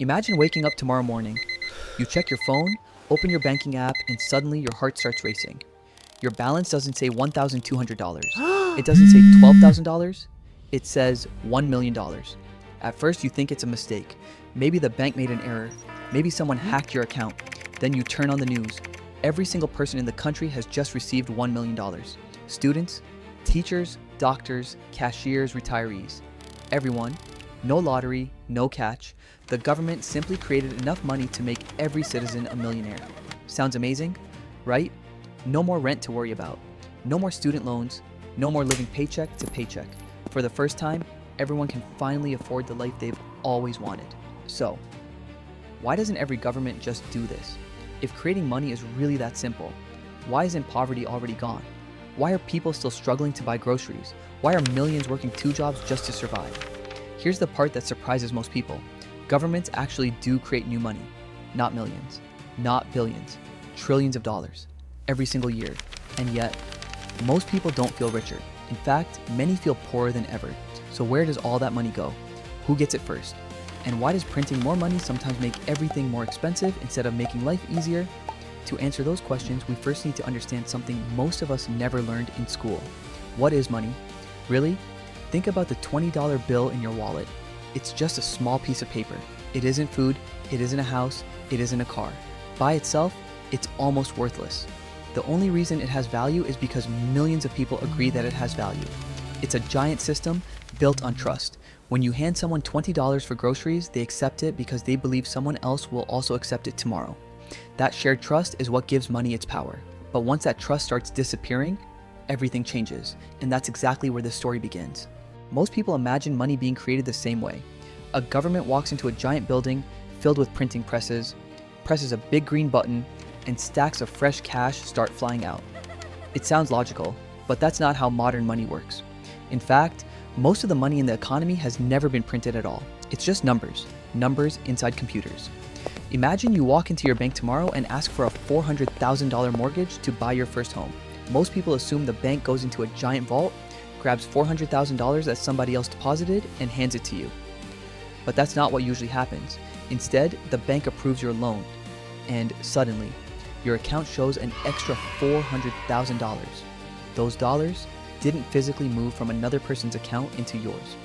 Imagine waking up tomorrow morning. You check your phone, open your banking app, and suddenly your heart starts racing. Your balance doesn't say $1,200. It doesn't say $12,000. It says $1 million. At first, you think it's a mistake. Maybe the bank made an error. Maybe someone hacked your account. Then you turn on the news. Every single person in the country has just received $1 million. Students, teachers, doctors, cashiers, retirees. Everyone. No lottery, no catch. The government simply created enough money to make every citizen a millionaire. Sounds amazing, right? No more rent to worry about. No more student loans. No more living paycheck to paycheck. For the first time, everyone can finally afford the life they've always wanted. So, why doesn't every government just do this? If creating money is really that simple, why isn't poverty already gone? Why are people still struggling to buy groceries? Why are millions working 2 jobs just to survive? Here's the part that surprises most people. Governments actually do create new money. Not millions, not billions, trillions of dollars every single year. And yet, most people don't feel richer. In fact, many feel poorer than ever. So where does all that money go? Who gets it first? And why does printing more money sometimes make everything more expensive instead of making life easier? To answer those questions, we first need to understand something most of us never learned in school. What is money? Really? Think about the $20 bill in your wallet. It's just a small piece of paper. It isn't food, it isn't a house, it isn't a car. By itself, it's almost worthless. The only reason it has value is because millions of people agree that it has value. It's a giant system built on trust. When you hand someone $20 for groceries, they accept it because they believe someone else will also accept it tomorrow. That shared trust is what gives money its power. But once that trust starts disappearing, everything changes. And that's exactly where this story begins. Most people imagine money being created the same way. A government walks into a giant building filled with printing presses, presses a big green button, and stacks of fresh cash start flying out. It sounds logical, but that's not how modern money works. In fact, most of the money in the economy has never been printed at all. It's just numbers inside computers. Imagine you walk into your bank tomorrow and ask for a $400,000 mortgage to buy your first home. Most people assume the bank goes into a giant vault, grabs $400,000 that somebody else deposited, and hands it to you. But that's not what usually happens. Instead, the bank approves your loan, and suddenly, your account shows an extra $400,000. Those dollars didn't physically move from another person's account into yours.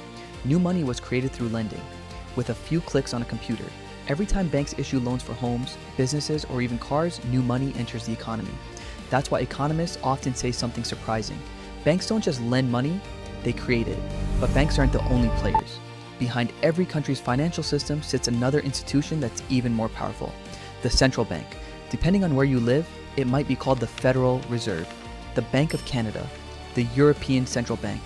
New money was created through lending, with a few clicks on a computer. Every time banks issue loans for homes, businesses, or even cars, new money enters the economy. That's why economists often say something surprising. Banks don't just lend money, they create it. But banks aren't the only players. Behind every country's financial system sits another institution that's even more powerful, the central bank. Depending on where you live, it might be called the Federal Reserve, the Bank of Canada, the European Central Bank,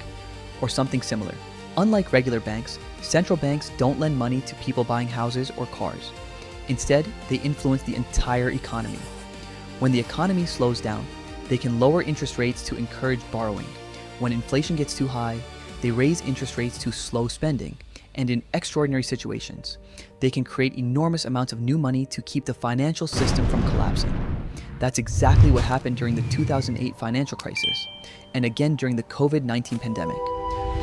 or something similar. Unlike regular banks, central banks don't lend money to people buying houses or cars. Instead, they influence the entire economy. When the economy slows down, they can lower interest rates to encourage borrowing. When inflation gets too high, they raise interest rates to slow spending. And in extraordinary situations, they can create enormous amounts of new money to keep the financial system from collapsing. That's exactly what happened during the 2008 financial crisis, and again during the COVID-19 pandemic.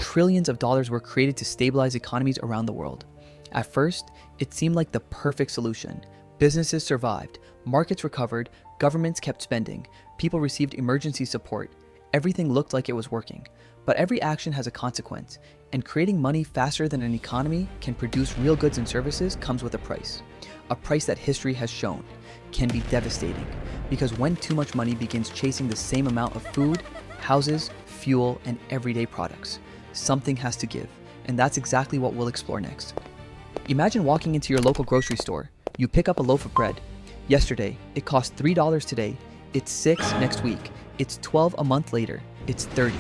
Trillions of dollars were created to stabilize economies around the world. At first, it seemed like the perfect solution. Businesses survived, markets recovered, governments kept spending, people received emergency support. Everything looked like it was working. But every action has a consequence, and creating money faster than an economy can produce real goods and services comes with a price. A price that history has shown can be devastating, because when too much money begins chasing the same amount of food, houses, fuel, and everyday products, something has to give, and that's exactly what we'll explore next. Imagine walking into your local grocery store. You pick up a loaf of bread. Yesterday, it cost $3 today. It's $6 next week. It's $12 a month later. It's $30.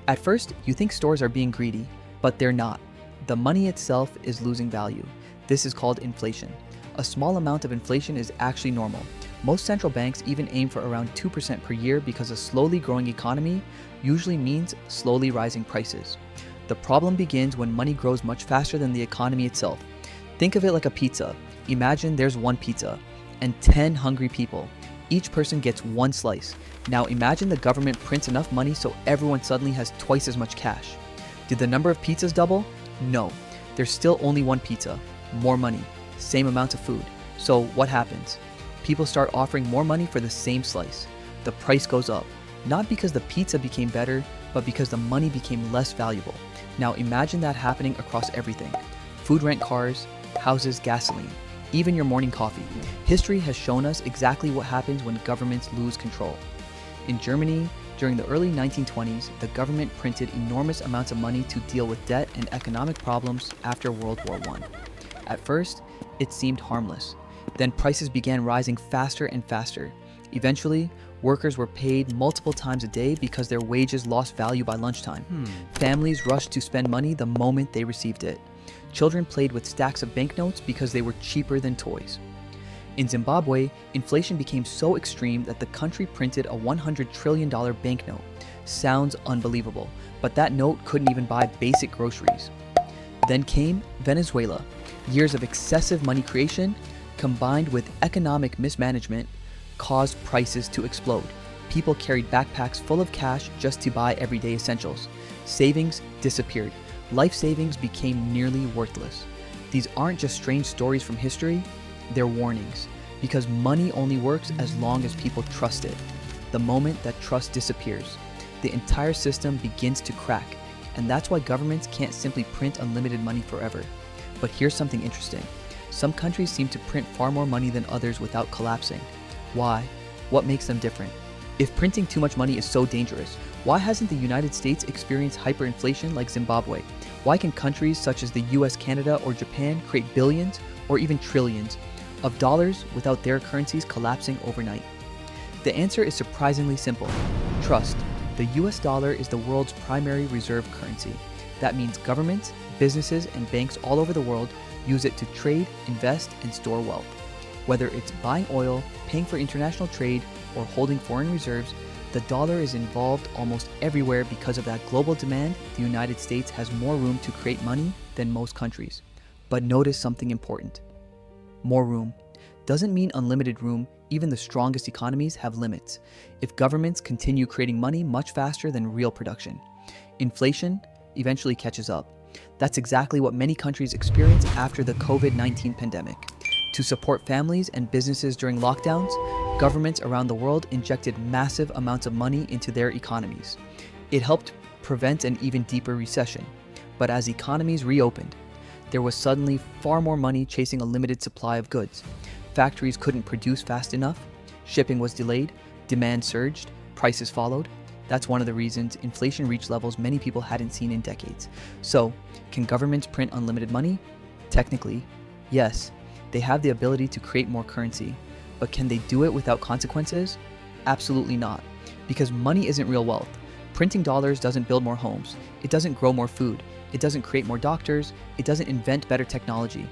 At first, you think stores are being greedy, but they're not. The money itself is losing value. This is called inflation. A small amount of inflation is actually normal. Most central banks even aim for around 2% per year because a slowly growing economy usually means slowly rising prices. The problem begins when money grows much faster than the economy itself. Think of it like a pizza. Imagine there's one pizza and 10 hungry people. Each person gets one slice. Now imagine the government prints enough money so everyone suddenly has twice as much cash. Did the number of pizzas double? No. There's still only one pizza. more money, same amount of food. So what happens? People start offering more money for the same slice. The price goes up, not because the pizza became better, but because the money became less valuable. Now imagine that happening across everything. Food, rent, cars, houses, gasoline, even your morning coffee. History has shown us exactly what happens when governments lose control. In Germany, during the early 1920s, the government printed enormous amounts of money to deal with debt and economic problems after World War I. At first, it seemed harmless. Then prices began rising faster and faster. Eventually, workers were paid multiple times a day because their wages lost value by lunchtime. Families rushed to spend money the moment they received it. Children played with stacks of banknotes because they were cheaper than toys. In Zimbabwe, inflation became so extreme that the country printed a $100 trillion banknote. Sounds unbelievable, but that note couldn't even buy basic groceries. Then came Venezuela. Years of excessive money creation, combined with economic mismanagement, caused prices to explode. People carried backpacks full of cash just to buy everyday essentials. Savings disappeared. Life savings became nearly worthless. These aren't just strange stories from history, they're warnings, because money only works as long as people trust it. The moment that trust disappears, the entire system begins to crack, and that's why governments can't simply print unlimited money forever. But here's something interesting. Some countries seem to print far more money than others without collapsing. Why? What makes them different? If printing too much money is so dangerous, why hasn't the United States experienced hyperinflation like Zimbabwe? Why can countries such as the US, Canada, or Japan create billions or even trillions of dollars without their currencies collapsing overnight? The answer is surprisingly simple. Trust. The US dollar is the world's primary reserve currency. That means governments, businesses, and banks all over the world use it to trade, invest, and store wealth. Whether it's buying oil, paying for international trade, or holding foreign reserves, the dollar is involved almost everywhere because of that global demand. The United States has more room to create money than most countries. But notice something important. More room doesn't mean unlimited room. Even the strongest economies have limits. If governments continue creating money much faster than real production, inflation eventually catches up. That's exactly what many countries experienced after the COVID-19 pandemic. To support families and businesses during lockdowns, governments around the world injected massive amounts of money into their economies. It helped prevent an even deeper recession. But as economies reopened, there was suddenly far more money chasing a limited supply of goods. Factories couldn't produce fast enough, shipping was delayed, demand surged, prices followed. That's one of the reasons inflation reached levels many people hadn't seen in decades. So, can governments print unlimited money? Technically, yes. They have the ability to create more currency, but can they do it without consequences? Absolutely not, because money isn't real wealth. Printing dollars doesn't build more homes, it doesn't grow more food, it doesn't create more doctors, it doesn't invent better technology.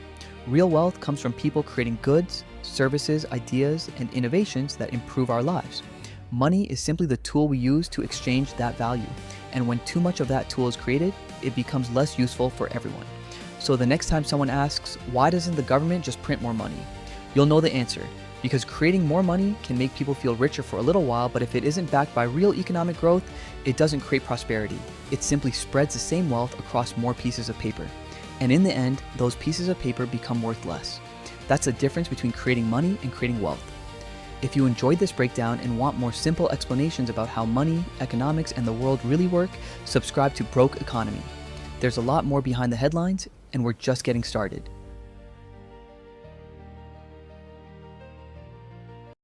Real wealth comes from people creating goods, services, ideas, and innovations that improve our lives. Money is simply the tool we use to exchange that value, and when too much of that tool is created, it becomes less useful for everyone. So the next time someone asks, why doesn't the government just print more money? You'll know the answer, because creating more money can make people feel richer for a little while, but if it isn't backed by real economic growth, it doesn't create prosperity. It simply spreads the same wealth across more pieces of paper. And in the end, those pieces of paper become worth less. That's the difference between creating money and creating wealth. If you enjoyed this breakdown and want more simple explanations about how money, economics, and the world really work, subscribe to Broke Economy. There's a lot more behind the headlines, and we're just getting started.